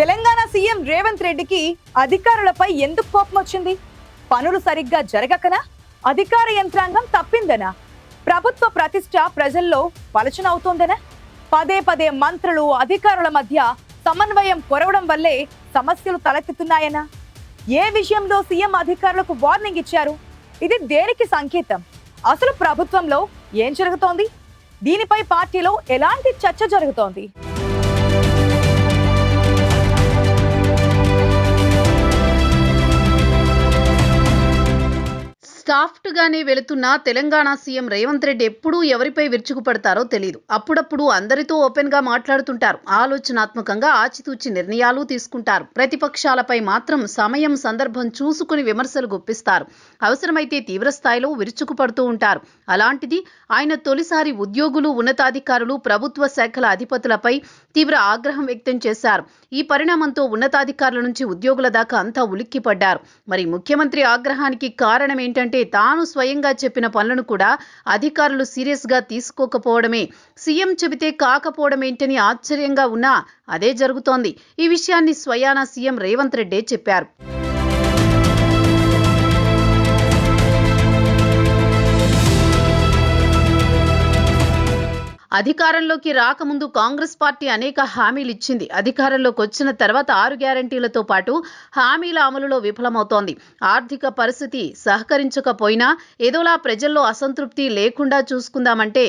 Telangana CM Revanth రెడ్డికి అధికారులపై ఎందుకు కోపం వచ్చింది? పనులు సరిగ్గా జరగకనా? అధికార యంత్రాంగం తప్పిందనా? ప్రభుత్వ ప్రతిష్ట ప్రజల్లో పలచన అవుతోందనా? పదే పదే మంత్రులు అధికారుల మధ్య సమన్వయం కొరవడం వల్లే సమస్యలు తలెత్తుతున్నాయనా? ఏ విషయంలో సీఎం అధికారులకు వార్నింగ్ ఇచ్చారు? ఇది దేనికి సంకేతం? అసలు ప్రభుత్వంలో ఏం జరుగుతోంది? దీనిపై పార్టీలో ఎలాంటి చర్చ జరుగుతోంది? సాఫ్ట్ గానే వెళుతున్న తెలంగాణ సీఎం రేవంత్ రెడ్డి ఎప్పుడూ ఎవరిపై విరుచుకుపడతారో తెలియదు. అప్పుడప్పుడు అందరితో ఓపెన్ గా మాట్లాడుతుంటారు. ఆలోచనాత్మకంగా ఆచితూచి నిర్ణయాలు తీసుకుంటారు. ప్రతిపక్షాలపై మాత్రం సమయం సందర్భం చూసుకుని విమర్శలు గుప్పిస్తారు. అవసరమైతే తీవ్ర స్థాయిలో విరుచుకుపడుతూ ఉంటారు. అలాంటిది ఆయన తొలిసారి ఉద్యోగులు, ఉన్నతాధికారులు, ప్రభుత్వ శాఖల అధిపతులపై తీవ్ర ఆగ్రహం వ్యక్తం చేశారు. ఈ పరిణామంతో ఉన్నతాధికారుల నుంచి ఉద్యోగుల దాకా అంతా ఉలిక్కిపడ్డారు. మరి ముఖ్యమంత్రి ఆగ్రహానికి కారణం ఏంటంటే తాను స్వయంగా చెప్పిన పనులను కూడా అధికారులు సీరియస్ గా తీసుకోకపోవడమే. సీఎం చెబితే కాకపోవడం ఏంటని ఆశ్చర్యంగా ఉన్నా అదే జరుగుతోంది. ఈ విషయాన్ని స్వయానా సీఎం రేవంత్ రెడ్డే చెప్పారు. అధికారంలోకి రాకముందు కాంగ్రెస్ పార్టీ అనేక హామీలు ఇచ్చింది. అధికారంలోకి వచ్చిన తర్వాత 6 గ్యారంటీలతో పాటు హామీల అమలులో విఫలమవుతోంది. ఆర్థిక పరిస్థితి సహకరించకపోయినా ఏదోలా ప్రజల్లో అసంతృప్తి లేకుండా చూసుకుందామంటే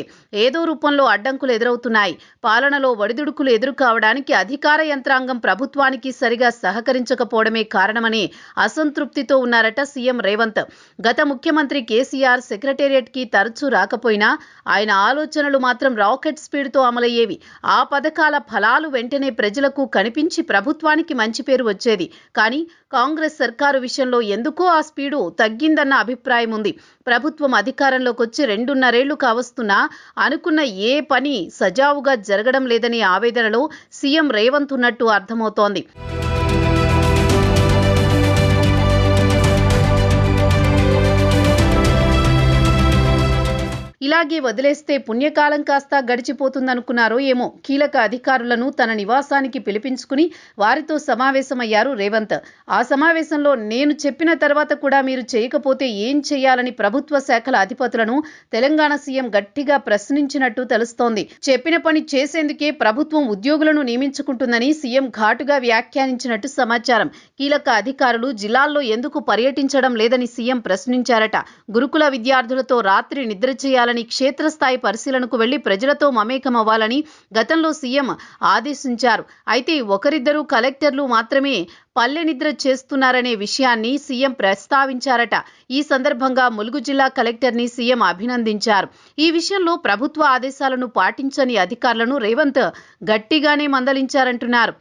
ఏదో రూపంలో అడ్డంకులు ఎదురవుతున్నాయి. పాలనలో ఒడిదుడుకులు ఎదురు కావడానికి అధికార యంత్రాంగం ప్రభుత్వానికి సరిగా సహకరించకపోవడమే కారణమని అసంతృప్తితో ఉన్నారట సీఎం రేవంత్. గత ముఖ్యమంత్రి కేసీఆర్ సెక్రటేరియట్ కి తరచూ రాకపోయినా ఆయన ఆలోచనలు మాత్రం రాకెట్ స్పీడ్తో అమలయ్యేవి. ఆ పథకాల ఫలాలు వెంటనే ప్రజలకు కనిపించి ప్రభుత్వానికి మంచి పేరు వచ్చేది. కానీ కాంగ్రెస్ సర్కారు విషయంలో ఎందుకో ఆ స్పీడు తగ్గిందన్న అభిప్రాయం ఉంది. ప్రభుత్వం అధికారంలోకి వచ్చి 2.5 ఏళ్లు కావస్తున్నా అనుకున్న ఏ పని సజావుగా జరగడం లేదనే ఆవేదనలో సీఎం రేవంత్ ఉన్నట్టు అర్థమవుతోంది. ఇలాగే వదిలేస్తే పుణ్యకాలం కాస్త గడిచిపోతుందనుకున్నారో ఏమో. కీలక అధికారులను తన నివాసానికి పిలిపించుకుని వారితో సమావేశమయ్యారు రేవంత్. ఆ సమావేశంలో నేను చెప్పిన తర్వాత కూడా మీరు చేయకపోతే ఏం చేయాలని ప్రభుత్వ శాఖల అధిపతులను తెలంగాణ సీఎం గట్టిగా ప్రశ్నించినట్టు తెలుస్తోంది. చెప్పిన పని చేసేందుకే ప్రభుత్వం ఉద్యోగులను నియమించుకుంటుందని సీఎం ఘాటుగా వ్యాఖ్యానించినట్టు సమాచారం. కీలక అధికారులు జిల్లాల్లో ఎందుకు పర్యటించడం లేదని సీఎం ప్రశ్నించారట. గురుకుల విద్యార్థులతో రాత్రి నిద్ర చేయాలని, క్షేత్రస్థాయి పరిశీలనకు వెళ్లి ప్రజలతో మమేకమవ్వాలని గతంలో సీఎం ఆదేశించారు. అయితే ఒకరిద్దరు కలెక్టర్లు మాత్రమే పల్లె నిద్ర చేస్తున్నారనే విషయాన్ని సీఎం ప్రస్తావించారట. ఈ సందర్భంగా ములుగు జిల్లా కలెక్టర్ని సీఎం అభినందించారు. ఈ విషయంలో ప్రభుత్వ ఆదేశాలను పాటించని అధికారులను రేవంత్ గట్టిగానే మందలించారంటున్నారు.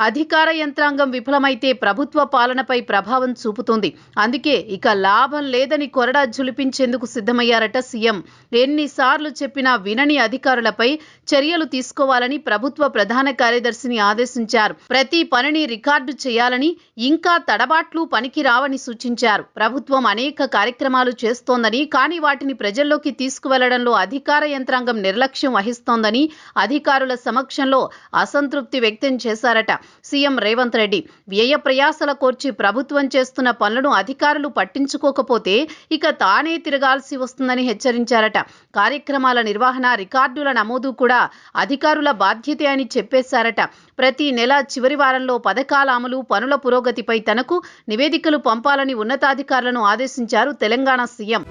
అధికార యంత్రాంగం విఫలమైతే ప్రభుత్వ పాలనపై ప్రభావం చూపుతుంది. అందుకే ఇక లాభం లేదని కొరడా జులిపించేందుకు సిద్ధమయ్యారట సీఎం. ఎన్నిసార్లు చెప్పినా వినని అధికారులపై చర్యలు తీసుకోవాలని ప్రభుత్వ ప్రధాన కార్యదర్శిని ఆదేశించారు. ప్రతి పనిని రికార్డు చేయాలని, ఇంకా తడబాట్లు పనికి రావని సూచించారు. ప్రభుత్వం అనేక కార్యక్రమాలు చేస్తోందని, కానీ వాటిని ప్రజల్లోకి తీసుకువెళ్లడంలో అధికార యంత్రాంగం నిర్లక్ష్యం వహిస్తోందని అధికారుల సమక్షంలో అసంతృప్తి వ్యక్తం చేశారట సీఎం రేవంత్ రెడ్డి. వ్యయ ప్రయాసల కోర్చి ప్రభుత్వం చేస్తున్న పనులను అధికారులు పట్టించుకోకపోతే ఇక తానే తిరగాల్సి వస్తుందని హెచ్చరించారట. కార్యక్రమాల నిర్వహణ, రికార్డుల నమోదు కూడా అధికారుల బాధ్యతే అని చెప్పేశారట. ప్రతి నెల చివరి వారంలో పథకాల అమలు, పనుల పురోగతిపై తనకు నివేదికలు పంపాలని ఉన్నతాధికారులను ఆదేశించారు తెలంగాణ సీఎం.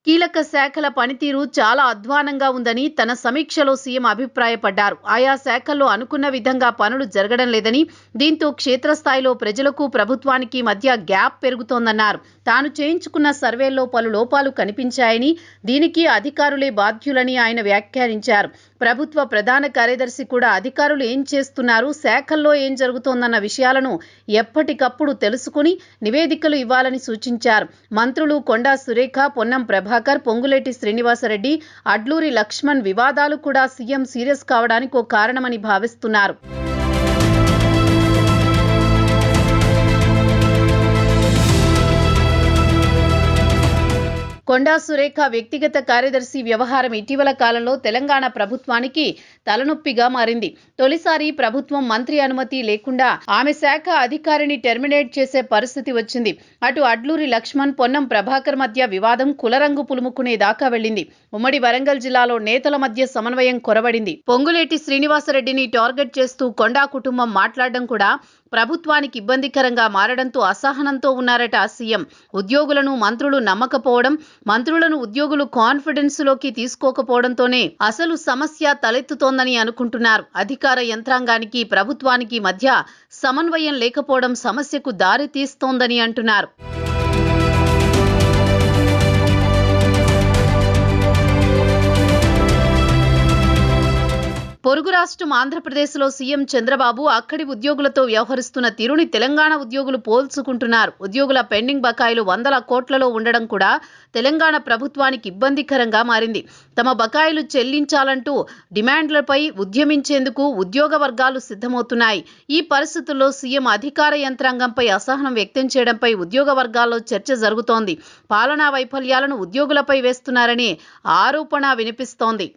కీలక శాఖల పనితీరు చాలా అధ్వానంగా ఉందని తన సమీక్షలో సీఎం అభిప్రాయపడ్డారు. ఆయా శాఖల్లో అనుకున్న విధంగా పనులు జరగడం లేదని, దీంతో క్షేత్రస్థాయిలో ప్రజలకు ప్రభుత్వానికి మధ్య గ్యాప్ పెరుగుతోందన్నారు. తాను చేయించుకున్న సర్వేల్లో పలు లోపాలు కనిపించాయని, దీనికి అధికారులే బాధ్యులని ఆయన వ్యాఖ్యానించారు. ప్రభుత్వ ప్రధాన కార్యదర్శి కూడా అధికారులు ఏం చేస్తున్నారు, శాఖల్లో ఏం జరుగుతోందన్న విషయాలను ఎప్పటికప్పుడు తెలుసుకుని నివేదికలు ఇవ్వాలని సూచించారు. మంత్రులు కొండా సురేఖ, పొన్నం ప్రభాకర్, పొంగులేటి శ్రీనివాసరెడ్డి, అడ్లూరి లక్ష్మణ్ వివాదాలు కూడా సీఎం సీరియస్ కావడానికి ఓ కారణమని భావిస్తున్నారు. కొండా సురేఖ వ్యక్తిగత కార్యదర్శి వ్యవహారం ఇటీవల కాలంలో తెలంగాణ ప్రభుత్వానికి తలనొప్పిగా మారింది. తొలిసారి ప్రభుత్వం మంత్రి అనుమతి లేకుండా ఆమె శాఖ అధికారిని టెర్మినేట్ చేసే పరిస్థితి వచ్చింది. అటు అడ్లూరి లక్ష్మణ్, పొన్నం ప్రభాకర్ మధ్య వివాదం కులరంగు పులుముకునే దాకా వెళ్లింది. ఉమ్మడి వరంగల్ జిల్లాలో నేతల మధ్య సమన్వయం కొరవడింది. పొంగులేటి శ్రీనివాసరెడ్డిని టార్గెట్ చేస్తూ కొండా కుటుంబం మాట్లాడడం కూడా ప్రభుత్వానికి ఇబ్బందికరంగా మారడంతో అసహనంతో ఉన్నారట సీఎం. ఉద్యోగులను మంత్రులు నమ్మకపోవడం, మంత్రులను ఉద్యోగులు కాన్ఫిడెన్స్ లోకి తీసుకోకపోవడంతోనే అసలు సమస్య తలెత్తుతోందని అనుకుంటున్నారు. అధికార యంత్రాంగానికి ప్రభుత్వానికి మధ్య సమన్వయం లేకపోవడం సమస్యకు దారి తీస్తోందని అంటున్నారు. పొరుగు రాష్ట్రం ఆంధ్రప్రదేశ్లో సీఎం చంద్రబాబు అక్కడి ఉద్యోగులతో వ్యవహరిస్తున్న తీరుని తెలంగాణ ఉద్యోగులు పోల్చుకుంటున్నారు. ఉద్యోగుల పెండింగ్ బకాయిలు 100ల కోట్లలో ఉండడం కూడా తెలంగాణ ప్రభుత్వానికి ఇబ్బందికరంగా మారింది. తమ బకాయిలు చెల్లించాలంటూ డిమాండ్లపై ఉద్యమించేందుకు ఉద్యోగ వర్గాలు సిద్ధమవుతున్నాయి. ఈ పరిస్థితుల్లో సీఎం అధికార యంత్రాంగంపై అసహనం వ్యక్తం చేయడంపై ఉద్యోగ వర్గాల్లో చర్చ జరుగుతోంది. పాలనా వైఫల్యాలను ఉద్యోగులపై వేస్తున్నారని ఆరోపణ వినిపిస్తోంది.